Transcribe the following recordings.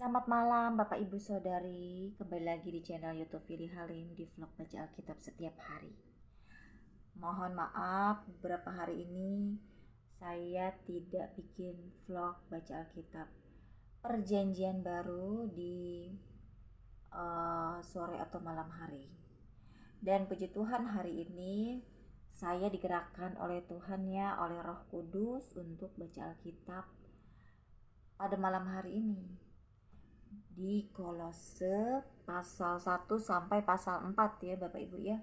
Selamat malam Bapak Ibu Saudari, kembali lagi di channel YouTube Fili Halim di vlog baca Alkitab setiap hari. Mohon maaf beberapa hari ini saya tidak bikin vlog baca Alkitab perjanjian baru di sore atau malam hari. Dan puji Tuhan hari ini saya digerakkan oleh Tuhan ya, oleh Roh Kudus untuk baca Alkitab pada malam hari ini di Kolose pasal 1 sampai pasal 4 ya Bapak Ibu ya.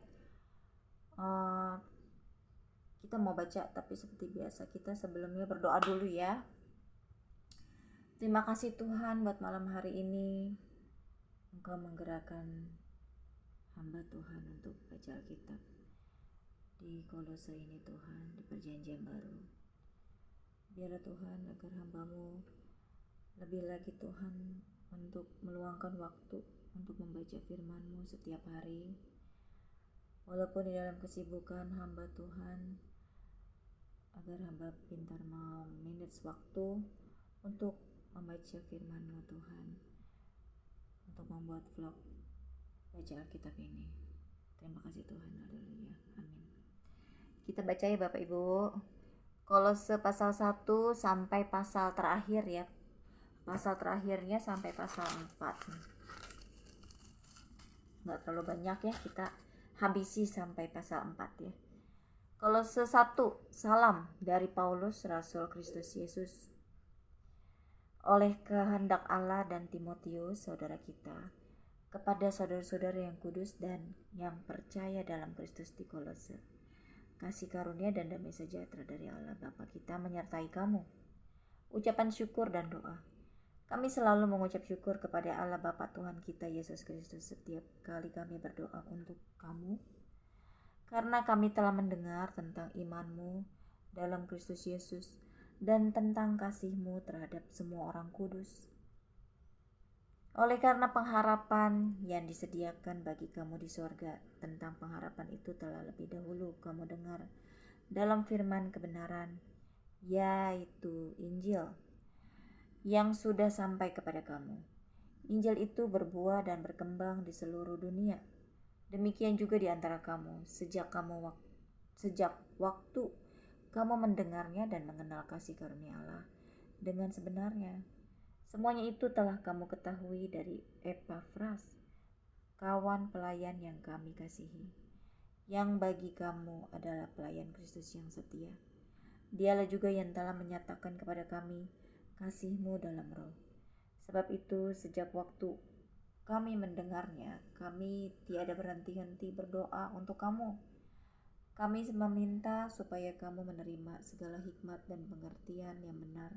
Kita mau baca, tapi seperti biasa kita sebelumnya berdoa dulu ya. Terima kasih Tuhan buat malam hari ini Engkau menggerakkan hamba Tuhan untuk baca Alkitab di Kolose ini Tuhan, di perjanjian baru. Biarlah Tuhan agar hambamu lebih lagi Tuhan untuk meluangkan waktu untuk membaca firman-Mu setiap hari. Walaupun di dalam kesibukan hamba Tuhan, agar hamba pintar mau manage waktu untuk membaca firman-Mu Tuhan, untuk membuat vlog baca Alkitab ini. Terima kasih Tuhan, haleluya, amin. Kita baca ya Bapak Ibu, Kolose pasal 1 sampai pasal terakhir ya. Pasal terakhirnya sampai pasal 4. Nggak terlalu banyak ya, kita habisi sampai pasal 4 ya. Kolose 1, salam dari Paulus, Rasul Kristus Yesus. Oleh kehendak Allah dan Timotius, saudara kita, kepada saudara-saudara yang kudus dan yang percaya dalam Kristus di Kolose. Kasih karunia dan damai sejahtera dari Allah Bapa kita menyertai kamu. Ucapan syukur dan doa. Kami selalu mengucap syukur kepada Allah Bapa Tuhan kita Yesus Kristus setiap kali kami berdoa untuk kamu, karena kami telah mendengar tentang iman-Mu dalam Kristus Yesus dan tentang kasih-Mu terhadap semua orang kudus. Oleh karena pengharapan yang disediakan bagi kamu di sorga, tentang pengharapan itu telah lebih dahulu kamu dengar dalam firman kebenaran, yaitu Injil, yang sudah sampai kepada kamu. Injil itu berbuah dan berkembang di seluruh dunia. Demikian juga di antara kamu, sejak waktu kamu mendengarnya dan mengenal kasih karunia Allah dengan sebenarnya. Semuanya itu telah kamu ketahui dari Epafras, kawan pelayan yang kami kasihi, yang bagi kamu adalah pelayan Kristus yang setia. Dialah juga yang telah menyatakan kepada kami kasih-Mu dalam roh. Sebab itu sejak waktu kami mendengarnya, kami tiada berhenti-henti berdoa untuk kamu. Kami meminta supaya kamu menerima segala hikmat dan pengertian yang benar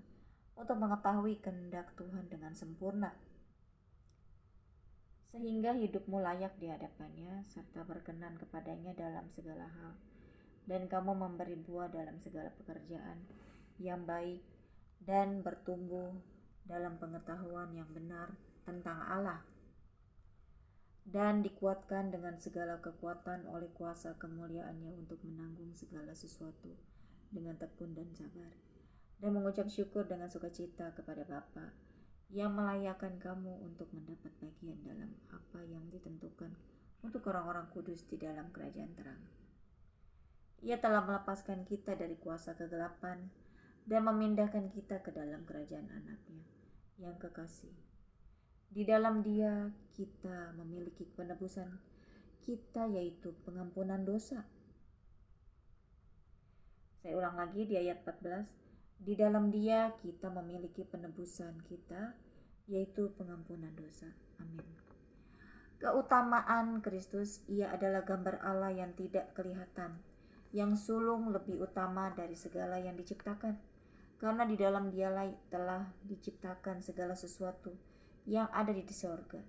untuk mengetahui kehendak Tuhan dengan sempurna, sehingga hidupmu layak di hadapannya serta berkenan kepadanya dalam segala hal, dan kamu memberi buah dalam segala pekerjaan yang baik dan bertumbuh dalam pengetahuan yang benar tentang Allah, dan dikuatkan dengan segala kekuatan oleh kuasa kemuliaannya untuk menanggung segala sesuatu dengan tekun dan sabar, dan mengucap syukur dengan sukacita kepada Bapa yang melayakkan kamu untuk mendapat bagian dalam apa yang ditentukan untuk orang-orang kudus di dalam kerajaan terang. Ia telah melepaskan kita dari kuasa kegelapan dan memindahkan kita ke dalam kerajaan anaknya yang kekasih. Di dalam Dia kita memiliki penebusan kita, yaitu pengampunan dosa. Saya ulang lagi di ayat 14. Di dalam Dia kita memiliki penebusan kita, yaitu pengampunan dosa. Amin. Keutamaan Kristus, Ia adalah gambar Allah yang tidak kelihatan, yang sulung lebih utama dari segala yang diciptakan, karena di dalam Dialah telah diciptakan segala sesuatu yang ada di sorga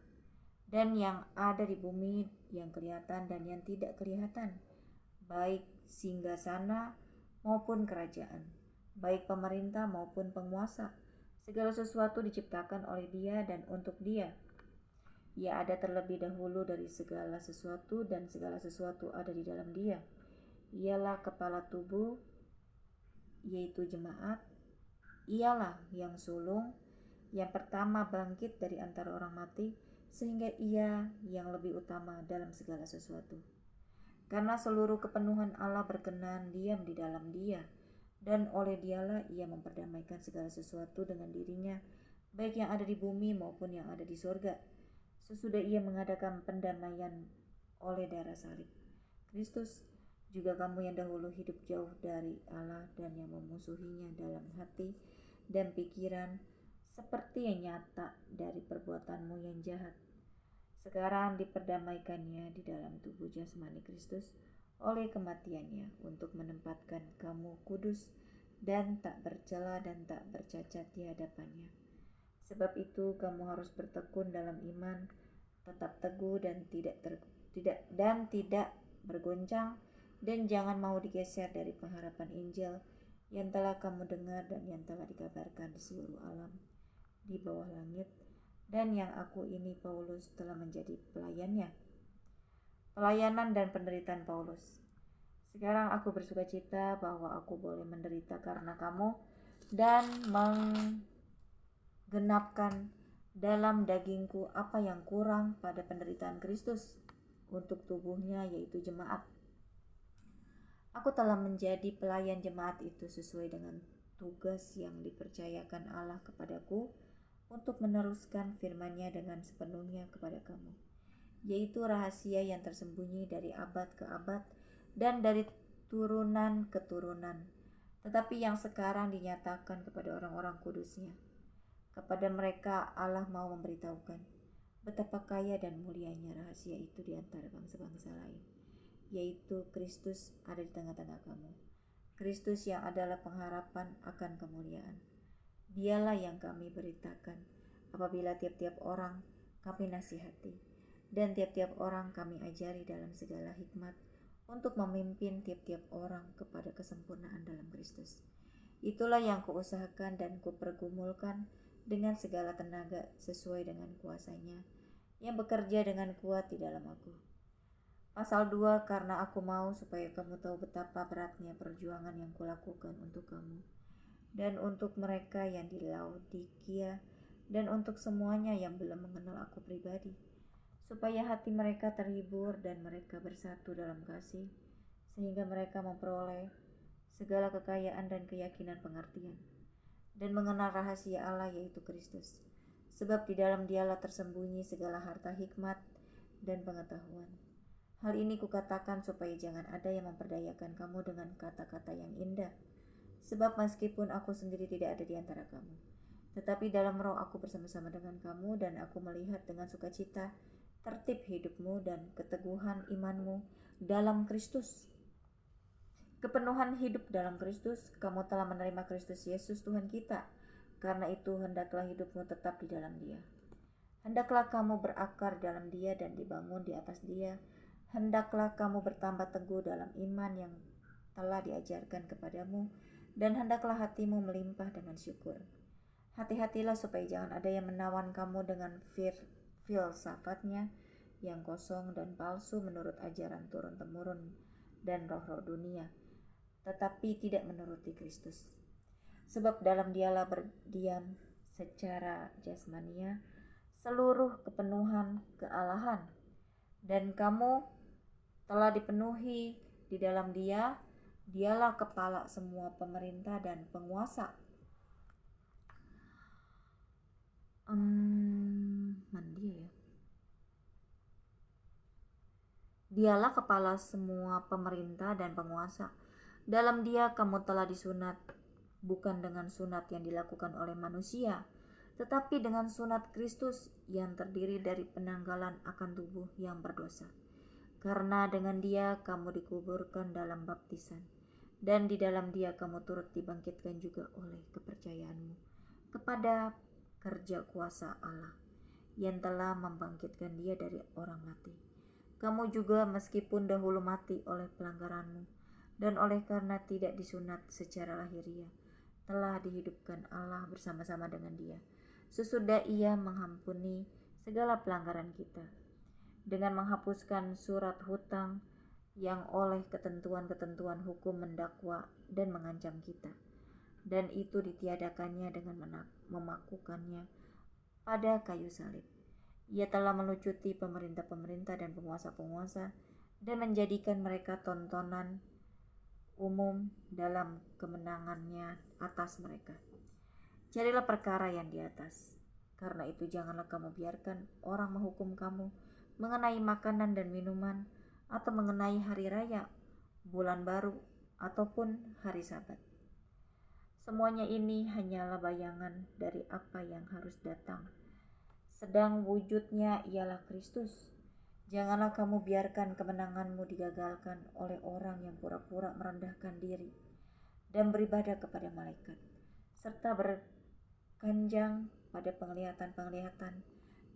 dan yang ada di bumi, yang kelihatan dan yang tidak kelihatan, baik singgasana maupun kerajaan, baik pemerintah maupun penguasa. Segala sesuatu diciptakan oleh Dia dan untuk Dia. Ia ada terlebih dahulu dari segala sesuatu, dan segala sesuatu ada di dalam Dia. Ialah kepala tubuh, yaitu jemaat. Ialah yang sulung, yang pertama bangkit dari antara orang mati, sehingga ia yang lebih utama dalam segala sesuatu. Karena seluruh kepenuhan Allah berkenan diam di dalam Dia, dan oleh Dialah ia memperdamaikan segala sesuatu dengan dirinya, baik yang ada di bumi maupun yang ada di sorga, sesudah ia mengadakan pendamaian oleh darah salib. Kristus, juga kamu yang dahulu hidup jauh dari Allah dan yang memusuhinya dalam hati dan pikiran, seperti yang nyata dari perbuatanmu yang jahat, sekarang diperdamaikannya di dalam tubuh jasmani Kristus oleh kematiannya, untuk menempatkan kamu kudus dan tak bercela dan tak bercacat di hadapannya. Sebab itu kamu harus bertekun dalam iman, tetap teguh dan tidak bergoncang, dan jangan mau digeser dari pengharapan Injil yang telah kamu dengar dan yang telah dikabarkan di seluruh alam di bawah langit, dan yang aku ini Paulus telah menjadi pelayannya. Pelayanan dan penderitaan Paulus. Sekarang aku bersukacita bahwa aku boleh menderita karena kamu, dan menggenapkan dalam dagingku apa yang kurang pada penderitaan Kristus untuk tubuhnya, yaitu jemaat. Aku telah menjadi pelayan jemaat itu sesuai dengan tugas yang dipercayakan Allah kepadaku untuk meneruskan firman-Nya dengan sepenuhnya kepada kamu, yaitu rahasia yang tersembunyi dari abad ke abad dan dari turunan ke turunan, tetapi yang sekarang dinyatakan kepada orang-orang kudus-Nya. Kepada mereka Allah mau memberitahukan betapa kaya dan mulianya rahasia itu di antara bangsa-bangsa lain, yaitu Kristus ada di tengah-tengah kamu. Kristus yang adalah pengharapan akan kemuliaan. Dialah yang kami beritakan apabila tiap-tiap orang kami nasihati, dan tiap-tiap orang kami ajari dalam segala hikmat, untuk memimpin tiap-tiap orang kepada kesempurnaan dalam Kristus. Itulah yang kuusahakan dan kupergumulkan dengan segala tenaga sesuai dengan kuasa-Nya yang bekerja dengan kuat di dalam aku. Pasal 2, karena aku mau supaya kamu tahu betapa beratnya perjuangan yang kulakukan untuk kamu dan untuk mereka yang di Laodikia dan untuk semuanya yang belum mengenal aku pribadi, supaya hati mereka terhibur dan mereka bersatu dalam kasih, sehingga mereka memperoleh segala kekayaan dan keyakinan pengertian dan mengenal rahasia Allah, yaitu Kristus. Sebab di dalam Dialah tersembunyi segala harta hikmat dan pengetahuan. Hal ini kukatakan supaya jangan ada yang memperdayakan kamu dengan kata-kata yang indah. Sebab meskipun aku sendiri tidak ada di antara kamu, tetapi dalam roh aku bersama-sama dengan kamu, dan aku melihat dengan sukacita tertib hidupmu dan keteguhan imanmu dalam Kristus. Kepenuhan hidup dalam Kristus, kamu telah menerima Kristus Yesus Tuhan kita. Karena itu hendaklah hidupmu tetap di dalam Dia. Hendaklah kamu berakar dalam Dia dan dibangun di atas Dia. Hendaklah kamu bertambah teguh dalam iman yang telah diajarkan kepadamu, dan hendaklah hatimu melimpah dengan syukur. Hati-hatilah supaya jangan ada yang menawan kamu dengan filsafatnya yang kosong dan palsu menurut ajaran turun-temurun dan roh-roh dunia, tetapi tidak menuruti Kristus. Sebab dalam Dialah berdiam secara jasmania seluruh kepenuhan kealahan, dan kamu telah dipenuhi di dalam Dia. Dialah kepala semua pemerintah dan penguasa. Dialah kepala semua pemerintah dan penguasa. Dalam Dia kamu telah disunat, bukan dengan sunat yang dilakukan oleh manusia, tetapi dengan sunat Kristus yang terdiri dari penanggalan akan tubuh yang berdosa. Karena dengan Dia kamu dikuburkan dalam baptisan, dan di dalam Dia kamu turut dibangkitkan juga oleh kepercayaanmu kepada kerja kuasa Allah yang telah membangkitkan Dia dari orang mati. Kamu juga meskipun dahulu mati oleh pelanggaranmu dan oleh karena tidak disunat secara lahiriah, telah dihidupkan Allah bersama-sama dengan Dia, sesudah Ia mengampuni segala pelanggaran kita, dengan menghapuskan surat hutang yang oleh ketentuan-ketentuan hukum mendakwa dan mengancam kita, dan itu ditiadakannya dengan memakukannya pada kayu salib. Ia telah melucuti pemerintah-pemerintah dan penguasa-penguasa dan menjadikan mereka tontonan umum dalam kemenangannya atas mereka. Carilah perkara yang di atas. Karena itu janganlah kamu biarkan orang menghukum kamu mengenai makanan dan minuman, atau mengenai hari raya, bulan baru, ataupun hari Sabat. Semuanya ini hanyalah bayangan dari apa yang harus datang, sedang wujudnya ialah Kristus. Janganlah kamu biarkan kemenanganmu digagalkan oleh orang yang pura-pura merendahkan diri dan beribadah kepada malaikat, serta berkanjang pada penglihatan-penglihatan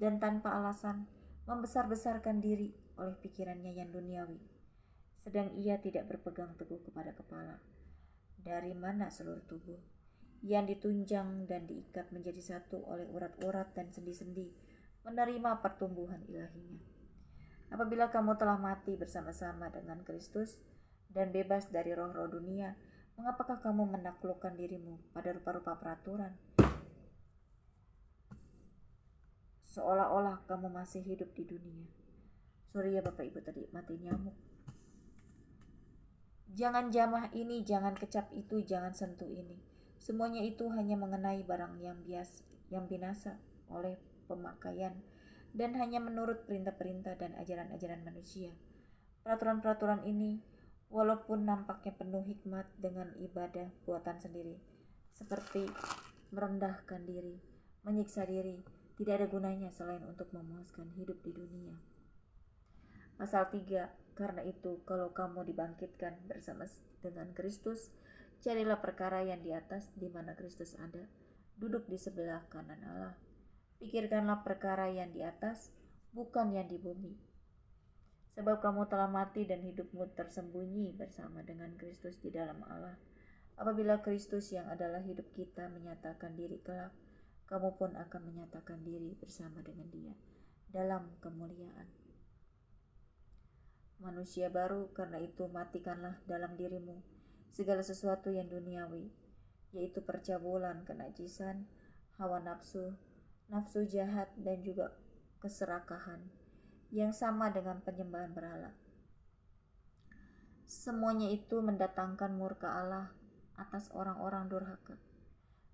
dan tanpa alasan membesar-besarkan diri oleh pikirannya yang duniawi, sedang ia tidak berpegang teguh kepada kepala, dari mana seluruh tubuh yang ditunjang dan diikat menjadi satu oleh urat-urat dan sendi-sendi menerima pertumbuhan ilahinya. Apabila kamu telah mati bersama-sama dengan Kristus dan bebas dari roh-roh dunia, mengapakah kamu menaklukkan dirimu pada rupa-rupa peraturan? Seolah-olah kamu masih hidup di dunia. Sorry ya Bapak Ibu, tadi mati nyamuk. Jangan jamah ini, jangan kecap itu, jangan sentuh ini. Semuanya itu hanya mengenai barang yang binasa oleh pemakaian dan hanya menurut perintah-perintah dan ajaran-ajaran manusia. Peraturan-peraturan ini, walaupun nampaknya penuh hikmat dengan ibadah buatan sendiri, seperti merendahkan diri, menyiksa diri, tidak ada gunanya selain untuk memuaskan hidup di dunia. Pasal 3, karena itu kalau kamu dibangkitkan bersama dengan Kristus, carilah perkara yang di atas, di mana Kristus ada, duduk di sebelah kanan Allah. Pikirkanlah perkara yang di atas, bukan yang di bumi. Sebab kamu telah mati dan hidupmu tersembunyi bersama dengan Kristus di dalam Allah. Apabila Kristus yang adalah hidup kita menyatakan diri kelak, kamu pun akan menyatakan diri bersama dengan Dia dalam kemuliaan. Manusia baru, karena itu matikanlah dalam dirimu segala sesuatu yang duniawi, yaitu percabulan, kenajisan, hawa nafsu, nafsu jahat, dan juga keserakahan, yang sama dengan penyembahan berhala. Semuanya itu mendatangkan murka Allah atas orang-orang durhaka.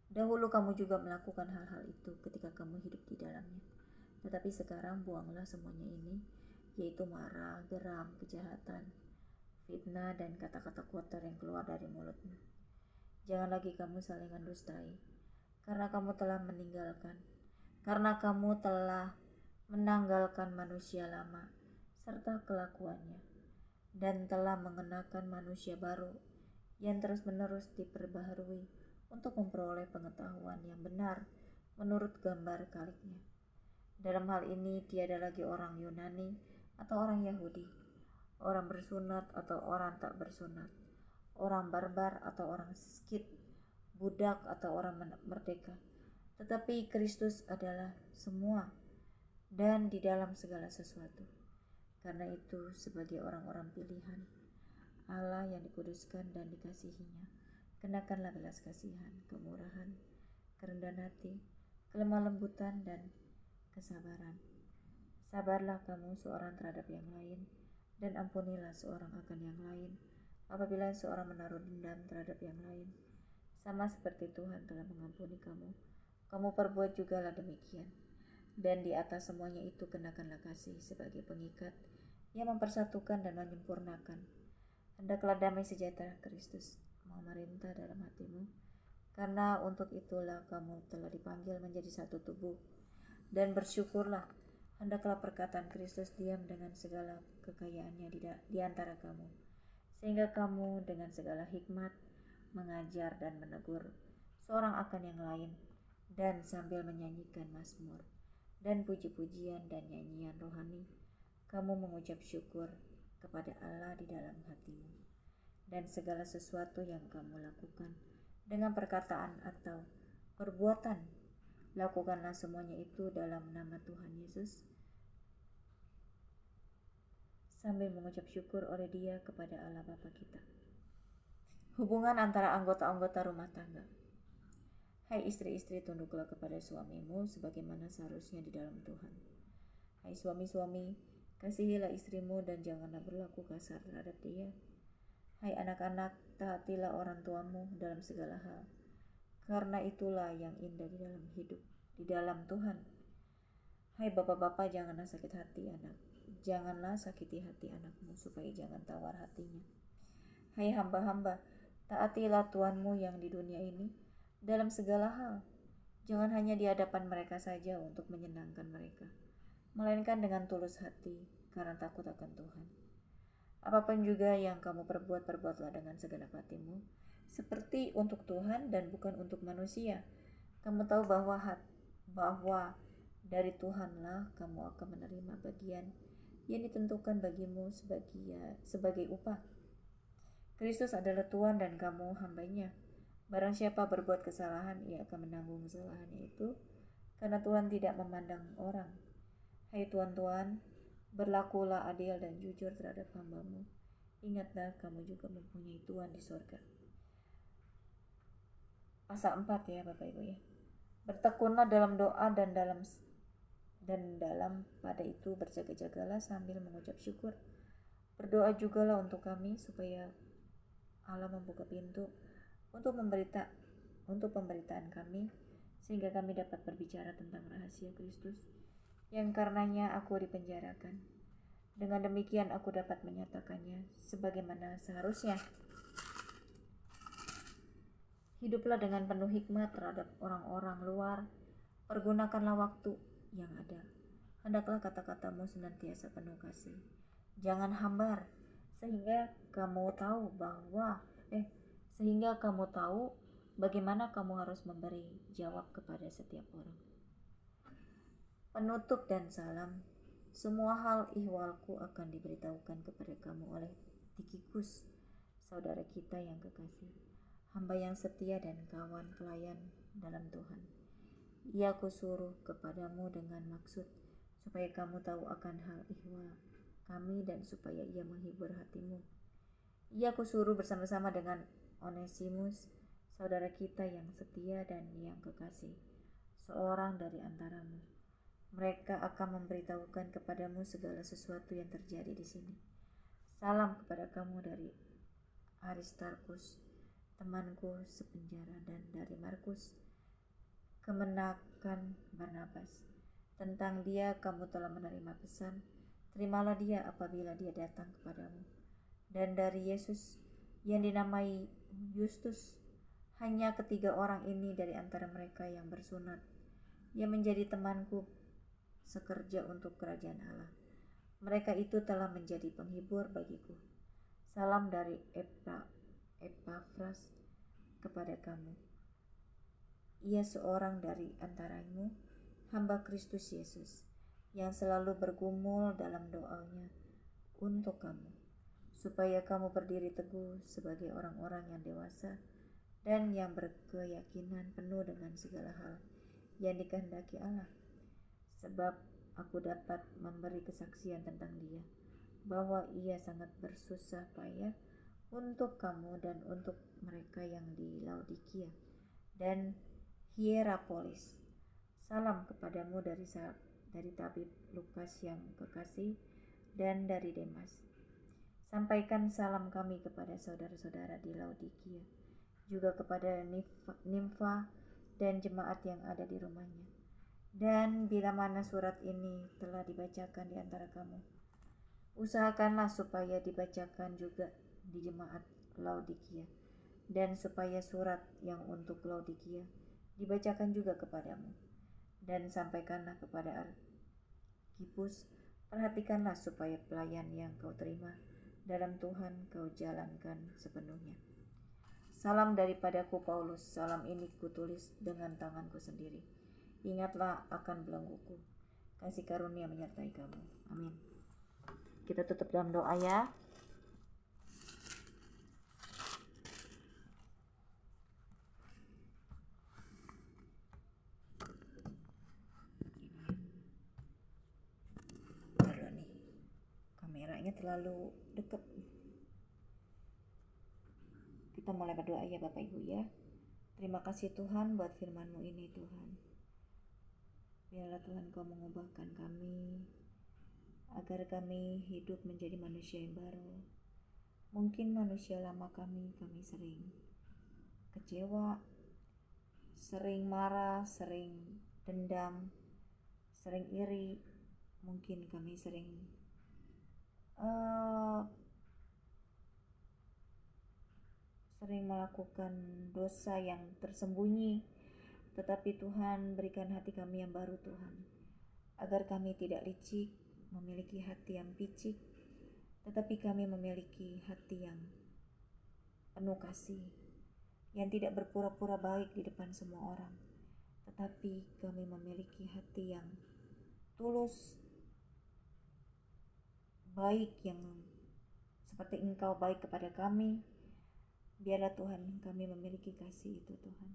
Dahulu kamu juga melakukan hal-hal itu ketika kamu hidup di dalamnya. Tetapi sekarang buanglah semuanya ini, yaitu marah, geram, kejahatan, fitnah, dan kata-kata kotor yang keluar dari mulutmu. Jangan lagi kamu saling mendustai, karena kamu telah menanggalkan manusia lama serta kelakuannya, dan telah mengenakan manusia baru yang terus-menerus diperbaharui untuk memperoleh pengetahuan yang benar menurut gambar kaliknya. Dalam hal ini tiada lagi orang Yunani atau orang Yahudi, orang bersunat atau orang tak bersunat, orang barbar atau orang Skit, budak atau orang merdeka, tetapi Kristus adalah semua dan di dalam segala sesuatu. Karena itu, sebagai orang-orang pilihan Allah yang dikuduskan dan dikasihinya, kenakanlah belas kasihan, kemurahan, kerendahan hati, kelemah lembutan, dan kesabaran. Sabarlah kamu seorang terhadap yang lain, dan ampunilah seorang akan yang lain apabila seorang menaruh dendam terhadap yang lain, sama seperti Tuhan telah mengampuni kamu, kamu perbuat jugalah demikian. Dan di atas semuanya itu kenakanlah kasih sebagai pengikat yang mempersatukan dan menyempurnakan. Hendaklah damai sejahtera Kristus memerintah dalam hatimu, karena untuk itulah kamu telah dipanggil menjadi satu tubuh. Dan bersyukurlah, hendaklah perkataan Kristus diam dengan segala kekayaannya di antara kamu, sehingga kamu dengan segala hikmat mengajar dan menegur seorang akan yang lain, dan sambil menyanyikan mazmur dan puji-pujian dan nyanyian rohani, kamu mengucap syukur kepada Allah di dalam hatimu. Dan segala sesuatu yang kamu lakukan dengan perkataan atau perbuatan, lakukanlah semuanya itu dalam nama Tuhan Yesus, sambil mengucap syukur oleh Dia kepada Allah Bapa kita. Hubungan antara anggota-anggota rumah tangga. Hai istri-istri, tunduklah kepada suamimu sebagaimana seharusnya di dalam Tuhan. Hai suami-suami, kasihilah istrimu dan janganlah berlaku kasar terhadap dia. Hai anak-anak, taatilah orang tuamu dalam segala hal, karena itulah yang indah di dalam hidup, di dalam Tuhan. Hai bapak-bapak, janganlah sakit hati anak. Janganlah sakiti hati anakmu supaya jangan tawar hatinya. Hai hamba-hamba, taatilah Tuhanmu yang di dunia ini dalam segala hal. Jangan hanya di hadapan mereka saja untuk menyenangkan mereka, melainkan dengan tulus hati karena takut akan Tuhan. Apapun juga yang kamu perbuat, perbuatlah dengan segenap hatimu, seperti untuk Tuhan dan bukan untuk manusia. Kamu tahu bahwa dari Tuhanlah kamu akan menerima bagian yang ditentukan bagimu sebagai upah. Kristus adalah Tuhan dan kamu hambanya. Barang siapa berbuat kesalahan, ia akan menanggung kesalahannya itu, karena Tuhan tidak memandang orang. Hai tuan-tuan, berlakulah adil dan jujur terhadap hambamu. Ingatlah, kamu juga mempunyai Tuhan di sorga. Pasal 4 ya Bapak Ibu ya. Bertekunlah dalam doa dan dalam pada itu berjaga-jagalah sambil mengucap syukur. Berdoa jugalah untuk kami supaya Allah membuka pintu untuk pemberitaan kami, sehingga kami dapat berbicara tentang rahasia Kristus yang karenanya aku dipenjarakan. Dengan demikian aku dapat menyatakannya sebagaimana seharusnya. Hiduplah dengan penuh hikmat terhadap orang-orang luar. Pergunakanlah waktu yang ada. Hendaklah kata-katamu senantiasa penuh kasih. Jangan hambar, sehingga kamu tahu bagaimana kamu harus memberi jawab kepada setiap orang. Penutup dan salam. Semua hal ihwalku akan diberitahukan kepada kamu oleh Tikhikus, saudara kita yang kekasih, hamba yang setia dan kawan pelayan dalam Tuhan. Ia kusuruh kepadamu dengan maksud supaya kamu tahu akan hal ihwal kami dan supaya ia menghibur hatimu. Ia kusuruh bersama-sama dengan Onesimus, saudara kita yang setia dan yang kekasih, seorang dari antaramu. Mereka akan memberitahukan kepadamu segala sesuatu yang terjadi di sini. Salam kepada kamu dari Aristarkus, temanku sepenjara, dan dari Markus, kemenakan Barnabas. Tentang dia kamu telah menerima pesan. Terimalah dia apabila dia datang kepadamu. Dan dari Yesus yang dinamai Justus, hanya ketiga orang ini dari antara mereka yang bersunat, yang menjadi temanku sekerja untuk kerajaan Allah. Mereka itu telah menjadi penghibur bagiku. Salam dari Epafras kepada kamu. Ia seorang dari antaramu, hamba Kristus Yesus, yang selalu bergumul dalam doanya untuk kamu, supaya kamu berdiri teguh sebagai orang-orang yang dewasa dan yang berkeyakinan penuh dengan segala hal yang dikehendaki Allah. Sebab aku dapat memberi kesaksian tentang dia, bahwa ia sangat bersusah payah untuk kamu dan untuk mereka yang di Laodikia dan Hierapolis. Salam kepadamu dari tabib Lukas yang kekasih dan dari Demas. Sampaikan salam kami kepada saudara-saudara di Laodikia, juga kepada Nimfa dan jemaat yang ada di rumahnya. Dan bila mana surat ini telah dibacakan di antara kamu, usahakanlah supaya dibacakan juga di jemaat Laodikia, dan supaya surat yang untuk Laodikia dibacakan juga kepadamu. Dan sampaikanlah kepada Arkhipus, perhatikanlah supaya pelayan yang kau terima dalam Tuhan kau jalankan sepenuhnya. Salam daripadaku Paulus, salam ini kutulis dengan tanganku sendiri. Ingatlah akan belengguku. Kasih karunia menyertai kamu. Amin. Kita tutup dalam doa ya. Aduh nih, kameranya terlalu dekat. Kita mulai berdoa ya Bapak Ibu ya. Terima kasih Tuhan buat firman-Mu ini Tuhan. Biarlah Tuhan Kau mengubahkan kami, agar kami hidup menjadi manusia yang baru. Mungkin manusia lama kami sering kecewa, sering marah, sering dendam, sering iri. Mungkin kami sering melakukan dosa yang tersembunyi. Tetapi Tuhan, berikan hati kami yang baru Tuhan, agar kami tidak licik, memiliki hati yang picik, tetapi kami memiliki hati yang penuh kasih, yang tidak berpura-pura baik di depan semua orang, tetapi kami memiliki hati yang tulus, baik, yang seperti Engkau baik kepada kami. Biarlah Tuhan kami memiliki kasih itu Tuhan,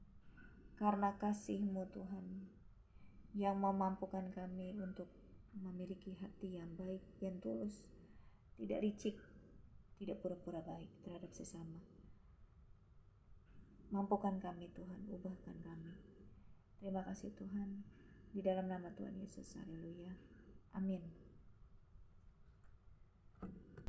karena kasih-Mu Tuhan yang memampukan kami untuk memiliki hati yang baik, yang tulus, tidak licik, tidak pura-pura baik terhadap sesama. Mampukan kami Tuhan, ubahkan kami. Terima kasih Tuhan, di dalam nama Tuhan Yesus, haleluya, amin.